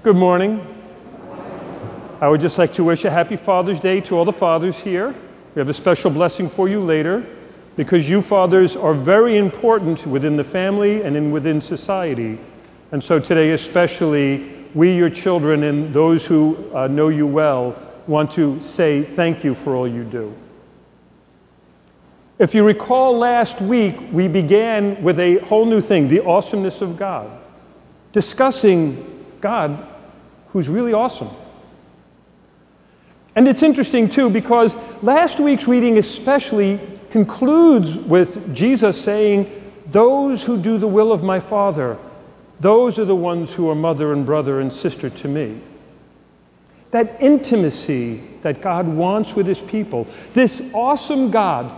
Good morning. I would just like to wish a happy Father's Day to all the fathers here. We have a special blessing for you later because you fathers are very important within the family and within society. And so today especially, we, your children, and those who know you well, want to say thank you for all you do. If you recall last week, we began with a whole new thing, the awesomeness of God, discussing God who's really awesome. And it's interesting too because last week's reading especially concludes with Jesus saying, "Those who do the will of my Father, those are the ones who are mother and brother and sister to me." That intimacy that God wants with his people, this awesome God,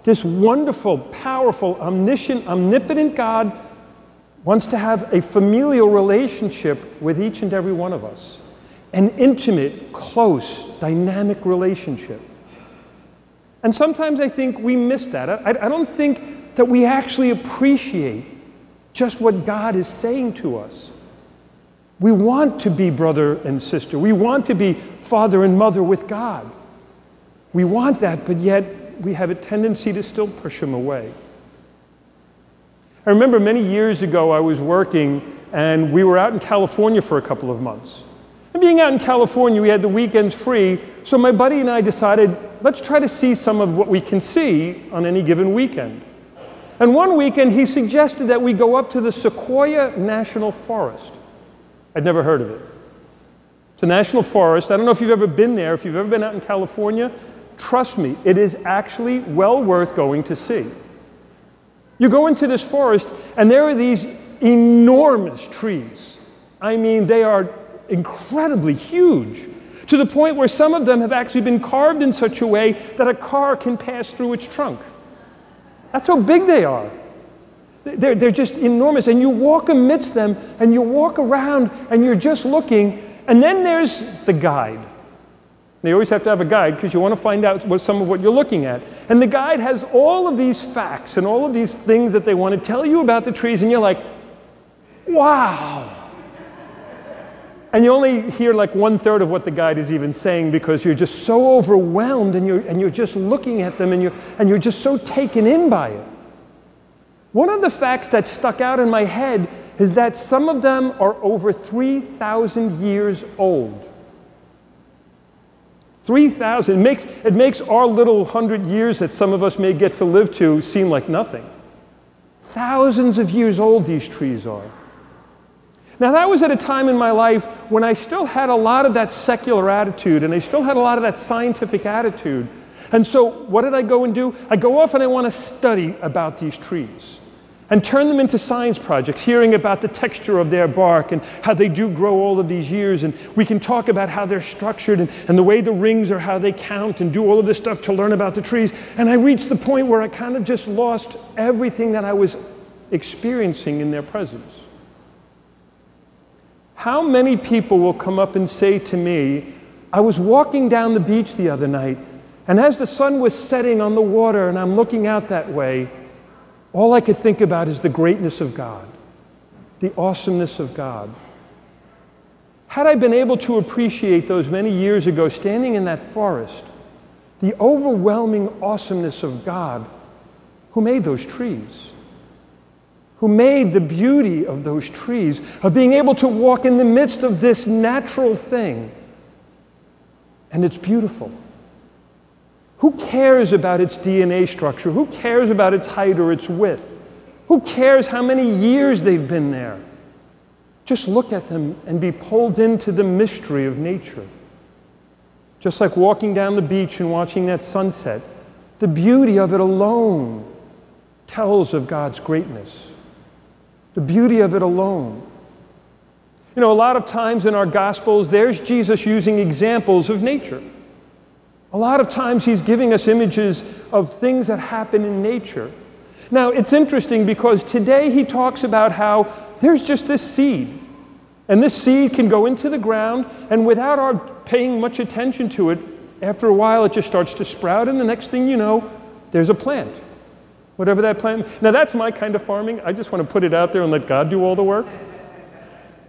this wonderful, powerful, omniscient, omnipotent God wants to have a familial relationship with each and every one of us. An intimate, close, dynamic relationship. And sometimes I think we miss that. I don't think that we actually appreciate just what God is saying to us. We want to be brother and sister. We want to be father and mother with God. We want that, but yet we have a tendency to still push him away. I remember many years ago I was working and we were out in California for a couple of months. And being out in California, we had the weekends free, so my buddy and I decided, let's try to see some of what we can see on any given weekend. And one weekend, he suggested that we go up to the Sequoia National Forest. I'd never heard of it. It's a national forest. I don't know if you've ever been there. If you've ever been out in California, trust me, it is actually well worth going to see. You go into this forest, and there are these enormous trees. I mean, they are incredibly huge, to the point where some of them have actually been carved in such a way that a car can pass through its trunk. That's how big they are. They're just enormous, and you walk amidst them, and you walk around, and you're just looking, and then there's the guide. You always have to have a guide because you want to find out some of what you're looking at. And the guide has all of these facts and all of these things that they want to tell you about the trees, and you're like, wow. And you only hear like 1/3 of what the guide is even saying because you're just so overwhelmed and you're just looking at them and you're just so taken in by it. One of the facts that stuck out in my head is that some of them are over 3,000 years old. 3,000. It makes our little 100 years that some of us may get to live to seem like nothing. Thousands of years old these trees are. Now that was at a time in my life when I still had a lot of that secular attitude and I still had a lot of that scientific attitude. And so what did I go and do? I go off and I want to study about these trees and turn them into science projects, hearing about the texture of their bark and how they do grow all of these years. And we can talk about how they're structured and the way the rings are, how they count, and do all of this stuff to learn about the trees. And I reached the point where I kind of just lost everything that I was experiencing in their presence. How many people will come up and say to me, I was walking down the beach the other night, and as the sun was setting on the water and I'm looking out that way, all I could think about is the greatness of God, the awesomeness of God. Had I been able to appreciate those many years ago standing in that forest, the overwhelming awesomeness of God who made those trees, who made the beauty of those trees, of being able to walk in the midst of this natural thing, and it's beautiful. Who cares about its DNA structure? Who cares about its height or its width? Who cares how many years they've been there? Just look at them and be pulled into the mystery of nature. Just like walking down the beach and watching that sunset, the beauty of it alone tells of God's greatness. The beauty of it alone. You know, a lot of times in our Gospels, there's Jesus using examples of nature. A lot of times he's giving us images of things that happen in nature. Now, it's interesting because today he talks about how there's just this seed. And this seed can go into the ground, and without our paying much attention to it, after a while it just starts to sprout, and the next thing you know, there's a plant. Whatever that plant. Now that's my kind of farming. I just want to put it out there and let God do all the work.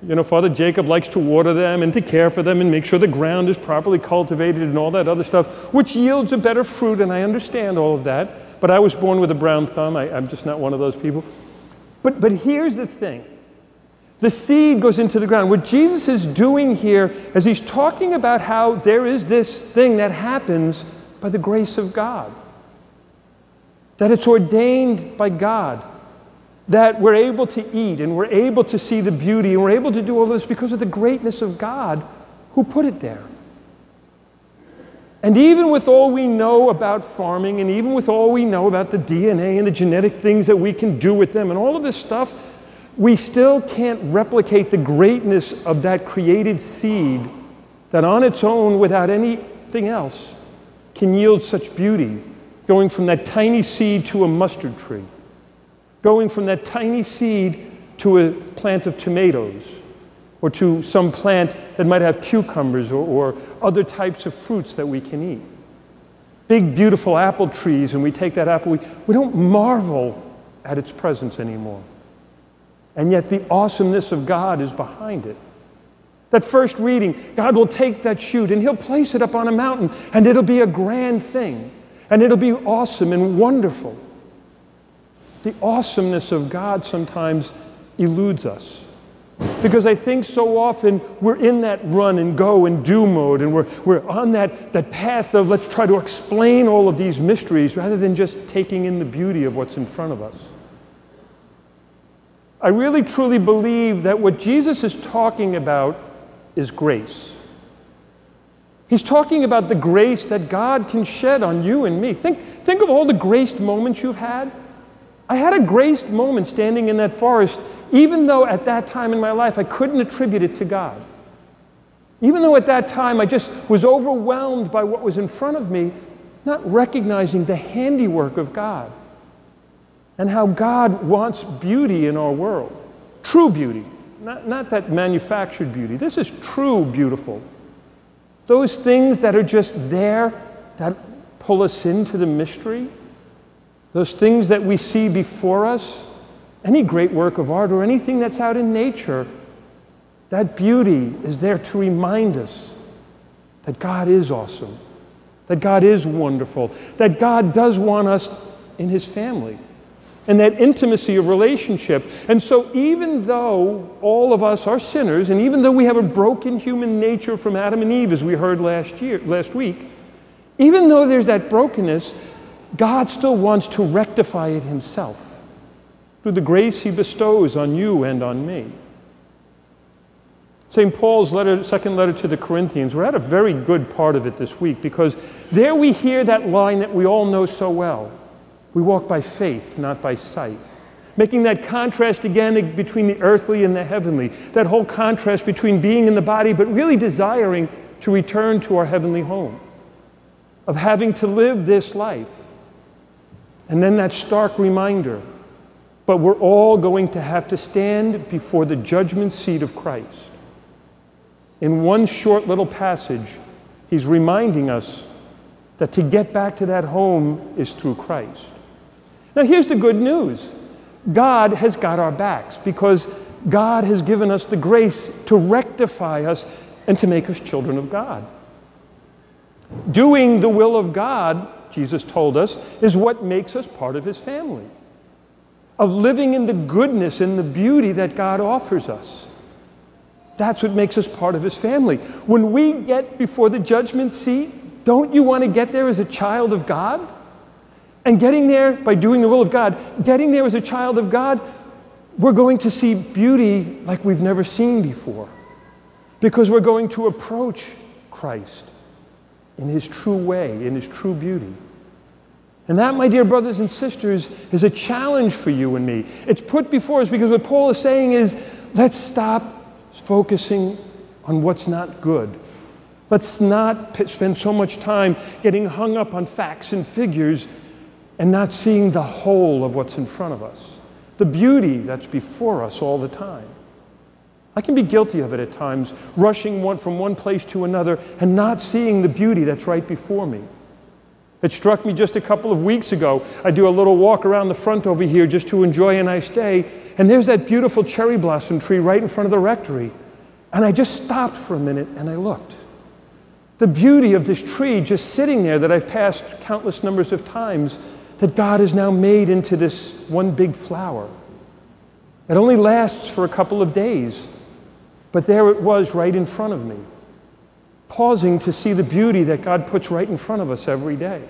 You know, Father Jacob likes to water them and to care for them and make sure the ground is properly cultivated and all that other stuff, which yields a better fruit, and I understand all of that. But I was born with a brown thumb. I'm just not one of those people. But here's the thing. The seed goes into the ground. What Jesus is doing here is he's talking about how there is this thing that happens by the grace of God. That it's ordained by God. That we're able to eat and we're able to see the beauty and we're able to do all this because of the greatness of God who put it there. And even with all we know about farming and even with all we know about the DNA and the genetic things that we can do with them and all of this stuff, we still can't replicate the greatness of that created seed that on its own, without anything else, can yield such beauty, going from that tiny seed to a mustard tree. Going from that tiny seed to a plant of tomatoes, or to some plant that might have cucumbers or other types of fruits that we can eat. Big, beautiful apple trees, and we take that apple, we don't marvel at its presence anymore. And yet the awesomeness of God is behind it. That first reading, God will take that shoot and he'll place it up on a mountain, and it'll be a grand thing, and it'll be awesome and wonderful. The awesomeness of God sometimes eludes us. Because I think so often we're in that run and go and do mode, and we're on that path of let's try to explain all of these mysteries rather than just taking in the beauty of what's in front of us. I really truly believe that what Jesus is talking about is grace. He's talking about the grace that God can shed on you and me. Think of all the graced moments you've had. I had a graced moment standing in that forest, even though at that time in my life I couldn't attribute it to God. Even though at that time I just was overwhelmed by what was in front of me, not recognizing the handiwork of God and how God wants beauty in our world. True beauty, not that manufactured beauty. This is true beautiful. Those things that are just there that pull us into the mystery. Those things that we see before us, any great work of art or anything that's out in nature, that beauty is there to remind us that God is awesome, that God is wonderful, that God does want us in his family, and that intimacy of relationship. And so even though all of us are sinners, and even though we have a broken human nature from Adam and Eve, as we heard last week, even though there's that brokenness, God still wants to rectify it himself through the grace he bestows on you and on me. St. Paul's second letter to the Corinthians, we're at a very good part of it this week, because there we hear that line that we all know so well. We walk by faith, not by sight. Making that contrast again between the earthly and the heavenly. That whole contrast between being in the body but really desiring to return to our heavenly home. Of having to live this life. And then that stark reminder, but we're all going to have to stand before the judgment seat of Christ. In one short little passage, he's reminding us that to get back to that home is through Christ. Now here's the good news. God has got our backs because God has given us the grace to rectify us and to make us children of God. Doing the will of God, Jesus told us, is what makes us part of his family. Of living in the goodness and the beauty that God offers us. That's what makes us part of his family. When we get before the judgment seat, don't you want to get there as a child of God? And getting there by doing the will of God, getting there as a child of God, we're going to see beauty like we've never seen before. Because we're going to approach Christ in his true way, in his true beauty. And that, my dear brothers and sisters, is a challenge for you and me. It's put before us because what Paul is saying is, let's stop focusing on what's not good. Let's not spend so much time getting hung up on facts and figures and not seeing the whole of what's in front of us. The beauty that's before us all the time. I can be guilty of it at times, rushing from one place to another and not seeing the beauty that's right before me. It struck me just a couple of weeks ago. I do a little walk around the front over here just to enjoy a nice day, and there's that beautiful cherry blossom tree right in front of the rectory. And I just stopped for a minute and I looked. The beauty of this tree just sitting there that I've passed countless numbers of times, that God has now made into this one big flower. It only lasts for a couple of days, but there it was right in front of me, pausing to see the beauty that God puts right in front of us every day.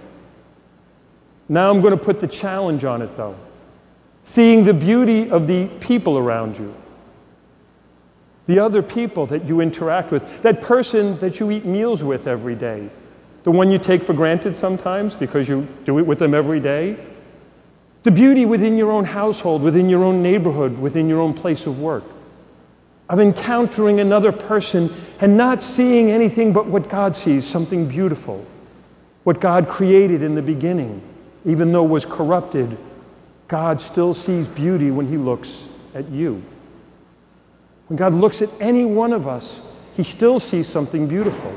Now I'm going to put the challenge on it, though. Seeing the beauty of the people around you, the other people that you interact with, that person that you eat meals with every day, the one you take for granted sometimes because you do it with them every day, the beauty within your own household, within your own neighborhood, within your own place of work, of encountering another person and not seeing anything but what God sees, something beautiful, what God created in the beginning, even though it was corrupted. God still sees beauty when he looks at you. When God looks at any one of us, he still sees something beautiful.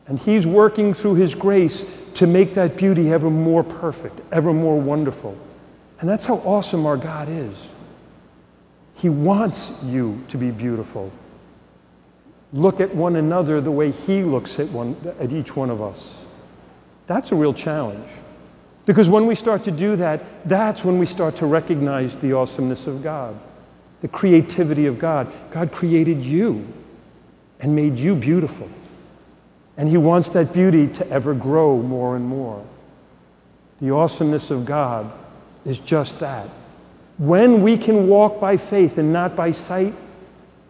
And he's working through his grace to make that beauty ever more perfect, ever more wonderful. And that's how awesome our God is. He wants you to be beautiful. Look at one another the way he looks at each one of us. That's a real challenge. Because when we start to do that, that's when we start to recognize the awesomeness of God, the creativity of God. God created you and made you beautiful. And he wants that beauty to ever grow more and more. The awesomeness of God is just that. When we can walk by faith and not by sight,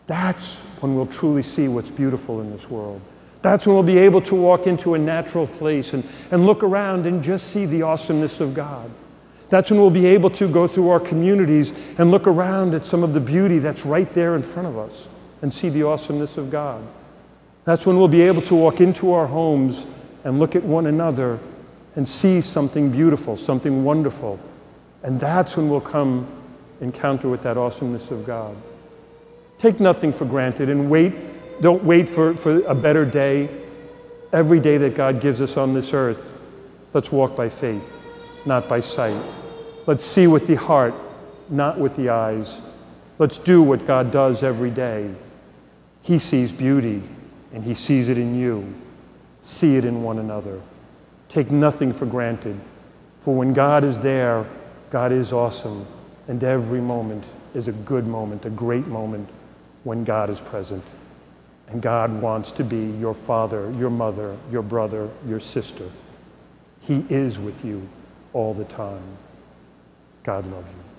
that's when we'll truly see what's beautiful in this world. That's when we'll be able to walk into a natural place and look around and just see the awesomeness of God. That's when we'll be able to go through our communities and look around at some of the beauty that's right there in front of us and see the awesomeness of God. That's when we'll be able to walk into our homes and look at one another and see something beautiful, something wonderful. And that's when we'll come encounter with that awesomeness of God. Take nothing for granted and wait. Don't wait for a better day. Every day that God gives us on this earth, let's walk by faith, not by sight. Let's see with the heart, not with the eyes. Let's do what God does every day. He sees beauty, and he sees it in you. See it in one another. Take nothing for granted, for when God is there, God is awesome, and every moment is a good moment, a great moment when God is present. And God wants to be your father, your mother, your brother, your sister. He is with you all the time. God love you.